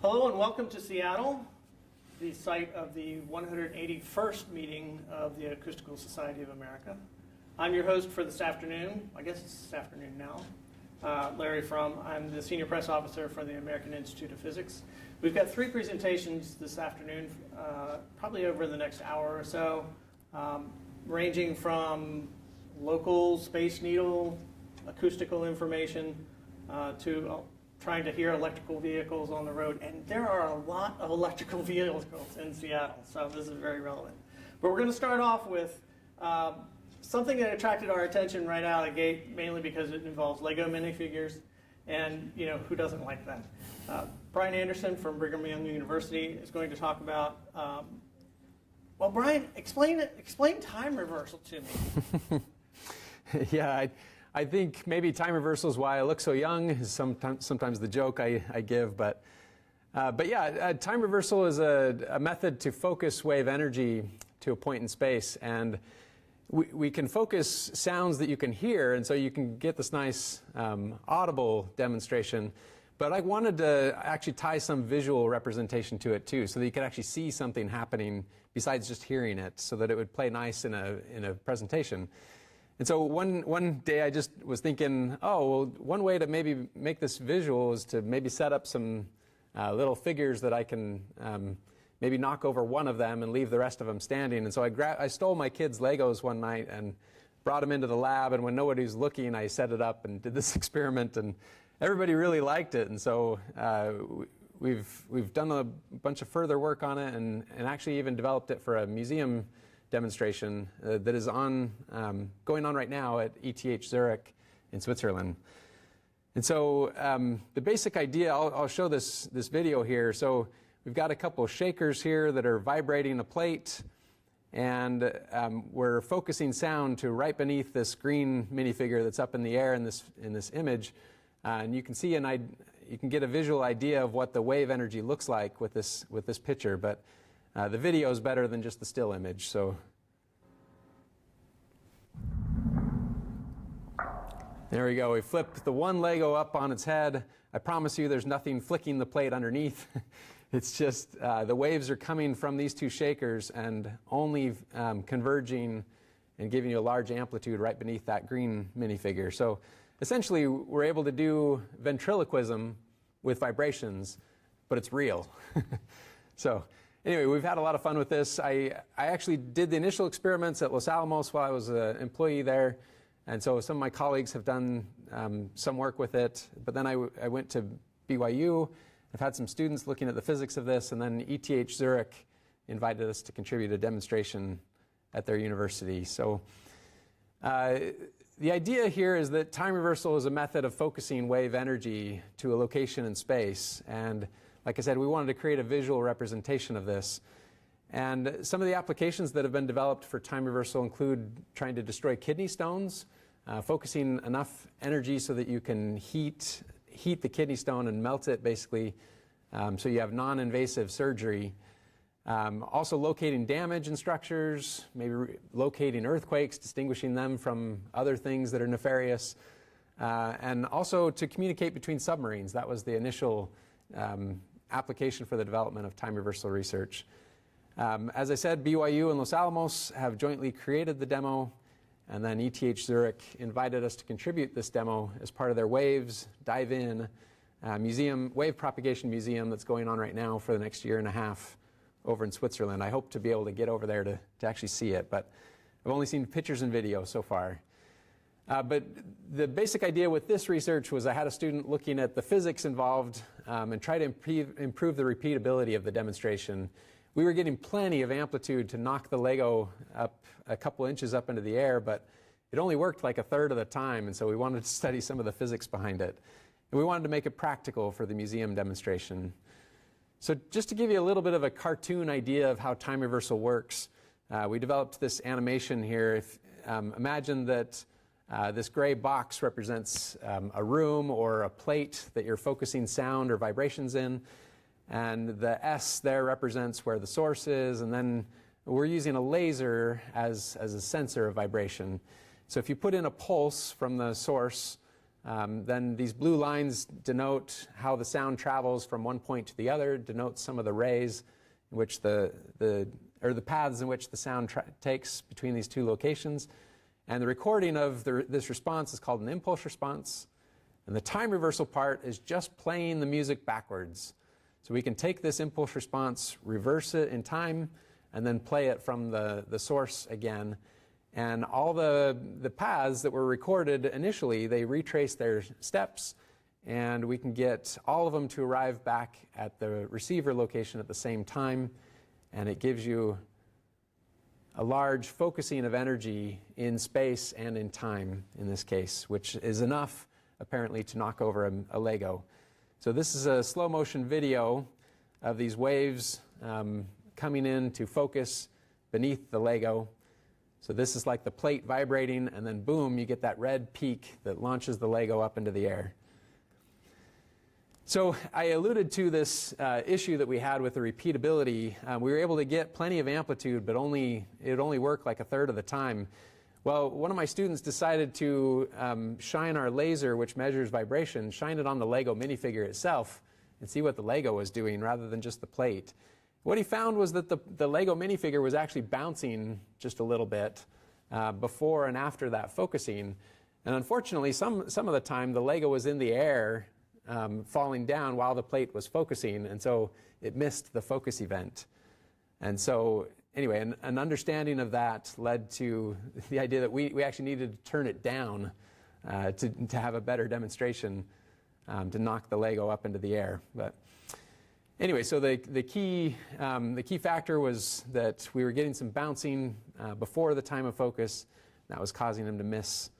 Hello and welcome to Seattle, the site of the 181st meeting of the Acoustical Society of America. I'm your host for this afternoon. I guess it's this afternoon now. Larry Frum. I'm the Senior Press Officer for the American Institute of Physics. We've got 3 presentations this afternoon, probably over the next hour or so, ranging from local Space Needle acoustical information to trying to hear electrical vehicles on the road. And there are a lot of electrical vehicles in Seattle, so this is very relevant. But we're going to start off with something that attracted our attention right out of the gate, mainly because it involves Lego minifigures, and who doesn't like that? Brian Anderson from Brigham Young University is going to talk about. Well, Brian, explain time reversal to me. Yeah, I think maybe time reversal is why I look so young. Is sometimes the joke I give, but yeah, time reversal is a method to focus wave energy to a point in space, and we can focus sounds that you can hear, and so you can get this nice audible demonstration. But I wanted to actually tie some visual representation to it too, so that you could actually see something happening besides just hearing it, so that it would play nice in a presentation. And so one day I just was thinking, oh, well, one way to maybe make this visual is to maybe set up some little figures that I can maybe knock over one of them and leave the rest of them standing. And so I stole my kids' Legos one night and brought them into the lab, and when nobody was looking, I set it up and did this experiment, and everybody really liked it. And so we've done a bunch of further work on it, and actually even developed it for a museum demonstration that is going on right now at ETH Zurich in Switzerland. And so the basic idea, I'll show this video here. So we've got a couple of shakers here that are vibrating a plate, and we're focusing sound to right beneath this green minifigure that's up in the air in this image. And you can see you can get a visual idea of what the wave energy looks like with this picture, but the video is better than just the still image. So there we go. We flipped the one Lego up on its head. I promise you there's nothing flicking the plate underneath. It's just the waves are coming from these 2 shakers and only converging and giving you a large amplitude right beneath that green minifigure. So essentially we're able to do ventriloquism with vibrations, but it's real. So anyway, we've had a lot of fun with this. I actually did the initial experiments at Los Alamos while I was an employee there, and so some of my colleagues have done some work with it. But then I went to BYU. I've had some students looking at the physics of this, and then ETH Zurich invited us to contribute a demonstration at their university. So the idea here is that time reversal is a method of focusing wave energy to a location in space, and like I said, we wanted to create a visual representation of this. And some of the applications that have been developed for time reversal include trying to destroy kidney stones, focusing enough energy so that you can heat the kidney stone and melt it, basically, so you have non-invasive surgery. Also locating damage in structures, maybe locating earthquakes, distinguishing them from other things that are nefarious, and also to communicate between submarines. That was the initial application for the development of time reversal research. As I said, BYU and Los Alamos have jointly created the demo, and then ETH Zurich invited us to contribute this demo as part of their Waves Dive In wave propagation museum that's going on right now for the next year and a half over in Switzerland. I hope to be able to get over there to actually see it, but I've only seen pictures and video so far. But the basic idea with this research was I had a student looking at the physics involved and try to improve the repeatability of the demonstration. We were getting plenty of amplitude to knock the Lego up a couple inches up into the air, but it only worked like a third of the time, and so we wanted to study some of the physics behind it. And we wanted to make it practical for the museum demonstration. So just to give you a little bit of a cartoon idea of how time reversal works, we developed this animation here. Imagine that this gray box represents a room or a plate that you're focusing sound or vibrations in, and the S there represents where the source is, and then we're using a laser as a sensor of vibration. So if you put in a pulse from the source, Then these blue lines denote how the sound travels from one point to the other, denote some of the rays in which the paths in which the sound takes between these two locations. And the recording of this response is called an impulse response. And the time reversal part is just playing the music backwards. So we can take this impulse response, reverse it in time, and then play it from the source again. And all the paths that were recorded initially, they retrace their steps, and we can get all of them to arrive back at the receiver location at the same time. And it gives you a large focusing of energy in space and in time in this case, which is enough apparently to knock over a Lego. So this is a slow motion video of these waves coming in to focus beneath the Lego. So this is like the plate vibrating, and then boom, you get that red peak that launches the Lego up into the air. So I alluded to this issue that we had with the repeatability. We were able to get plenty of amplitude, but it only worked like a third of the time. Well, one of my students decided to shine our laser, which measures vibration, shine it on the Lego minifigure itself and see what the Lego was doing rather than just the plate. What he found was that the Lego minifigure was actually bouncing just a little bit before and after that focusing. And unfortunately, some of the time, the Lego was in the air falling down while the plate was focusing, and so it missed the focus event. And so anyway, an understanding of that led to the idea that we actually needed to turn it down to have a better demonstration to knock the Lego up into the air. But anyway, so the key factor was that we were getting some bouncing before the time of focus. That was causing them to miss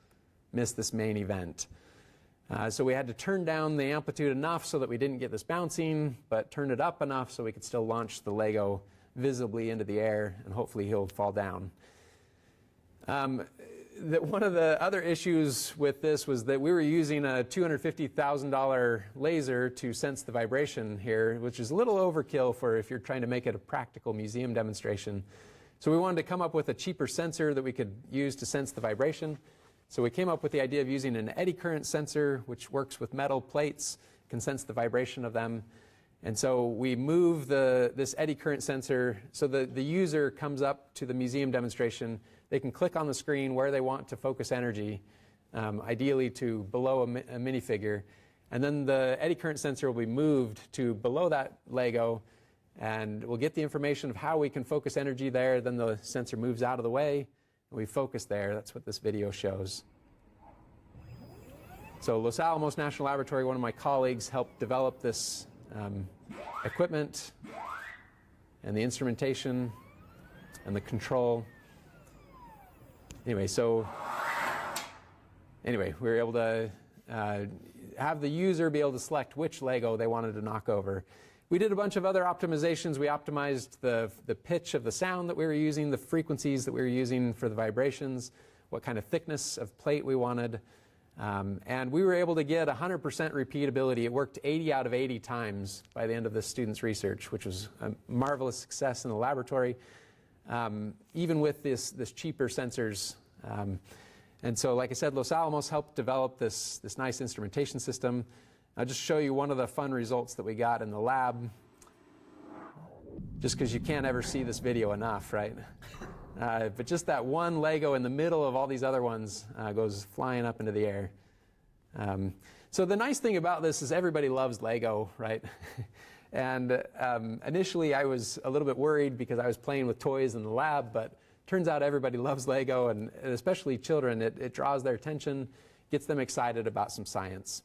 this main event. So we had to turn down the amplitude enough so that we didn't get this bouncing, but turn it up enough so we could still launch the Lego visibly into the air, and hopefully he'll fall down. One of the other issues with this was that we were using a $250,000 laser to sense the vibration here, which is a little overkill for if you're trying to make it a practical museum demonstration. So we wanted to come up with a cheaper sensor that we could use to sense the vibration. So we came up with the idea of using an eddy current sensor, which works with metal plates, can sense the vibration of them. And so we move this eddy current sensor so that the user comes up to the museum demonstration. They can click on the screen where they want to focus energy, ideally to below a minifigure. And then the eddy current sensor will be moved to below that Lego, and we'll get the information of how we can focus energy there. Then the sensor moves out of the way, and we focus there. That's what this video shows. So Los Alamos National Laboratory, one of my colleagues, helped develop this equipment and the instrumentation and the control. Anyway, we were able to have the user be able to select which Lego they wanted to knock over. We did a bunch of other optimizations. We optimized the pitch of the sound that we were using, the frequencies that we were using for the vibrations, what kind of thickness of plate we wanted. And we were able to get 100% repeatability. It worked 80 out of 80 times by the end of this student's research, which was a marvelous success in the laboratory, even with this cheaper sensors. And so, like I said, Los Alamos helped develop this nice instrumentation system. I'll just show you one of the fun results that we got in the lab, just because you can't ever see this video enough, right? But just that one Lego in the middle of all these other ones goes flying up into the air. So the nice thing about this is everybody loves Lego, right? And initially I was a little bit worried because I was playing with toys in the lab, but turns out everybody loves Lego, and especially children. It draws their attention, gets them excited about some science.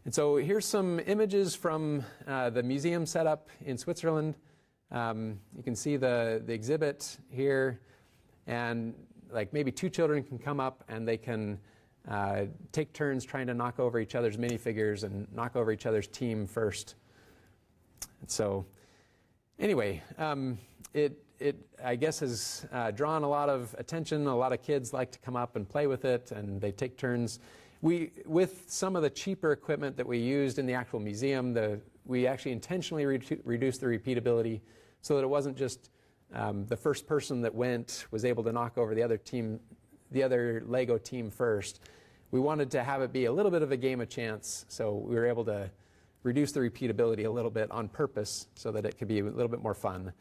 And so here's some images from the museum setup in Switzerland. You can see the exhibit here, and like maybe two children can come up and they can take turns trying to knock over each other's minifigures and knock over each other's team first. And so anyway, it I guess has drawn a lot of attention. A lot of kids like to come up and play with it, and they take turns. With some of the cheaper equipment that we used in the actual museum, we actually intentionally reduced the repeatability so that it wasn't just the first person that was able to knock over the other Lego team first. we wanted to have it be a little bit of a game of chance, so we were able to reduce the repeatability a little bit on purpose so that it could be a little bit more fun.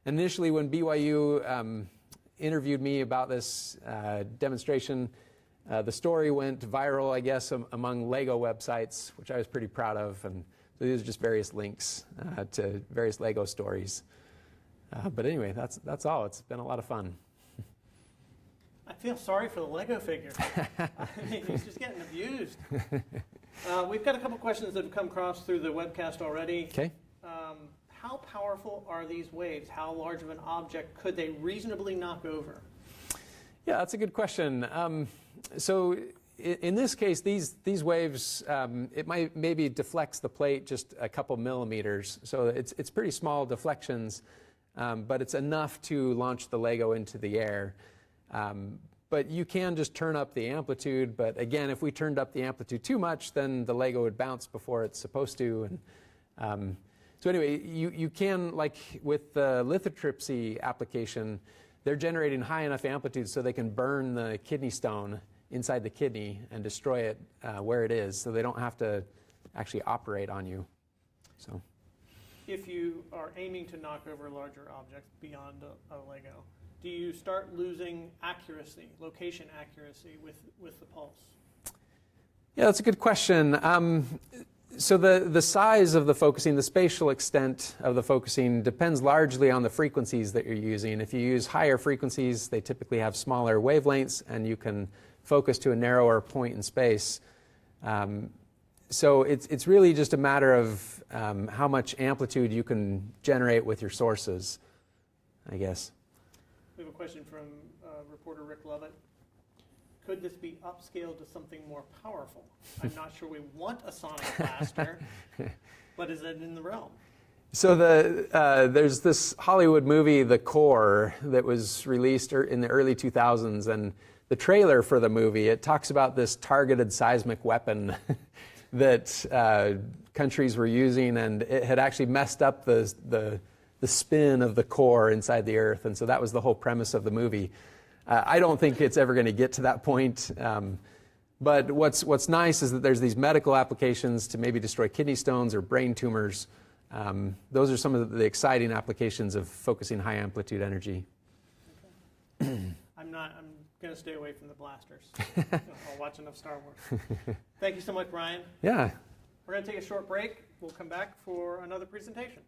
Initially, when BYU interviewed me about this demonstration, the story went viral, I guess, among Lego websites, which I was pretty proud of. And so these are just various links to various Lego stories. But anyway, that's all. It's been a lot of fun. I feel sorry for the Lego figure. I mean, he's just getting abused. We've got a couple questions that have come across through the webcast already. Okay. How powerful are these waves? How large of an object could they reasonably knock over? Yeah, that's a good question. So in this case, these waves, it maybe deflects the plate just a couple millimeters. So it's pretty small deflections, but it's enough to launch the Lego into the air. But you can just turn up the amplitude. But again, if we turned up the amplitude too much, then the Lego would bounce before it's supposed to. And so anyway, you can, like with the lithotripsy application, they're generating high enough amplitude so they can burn the kidney stone inside the kidney and destroy it where it is, so they don't have to actually operate on you. So, if you are aiming to knock over larger objects beyond a Lego, do you start losing accuracy, location accuracy with the pulse? Yeah, that's a good question. So the size of the focusing, the spatial extent of the focusing depends largely on the frequencies that you're using. If you use higher frequencies, they typically have smaller wavelengths, and you can focus to a narrower point in space. So it's really just a matter of how much amplitude you can generate with your sources, I guess. We have a question from reporter Rick Lovett. Could this be upscaled to something more powerful? I'm not sure we want a sonic blaster, but is it in the realm? So there's this Hollywood movie, The Core, that was released in the early 2000s, and the trailer for the movie, it talks about this targeted seismic weapon that countries were using, and it had actually messed up the spin of the core inside the Earth, and so that was the whole premise of the movie. I don't think it's ever going to get to that point, but what's nice is that there's these medical applications to maybe destroy kidney stones or brain tumors. Those are some of the exciting applications of focusing high amplitude energy. Okay. I'm going to stay away from the blasters. I'll watch enough Star Wars. Thank you so much, Brian. Yeah. We're going to take a short break. We'll come back for another presentation.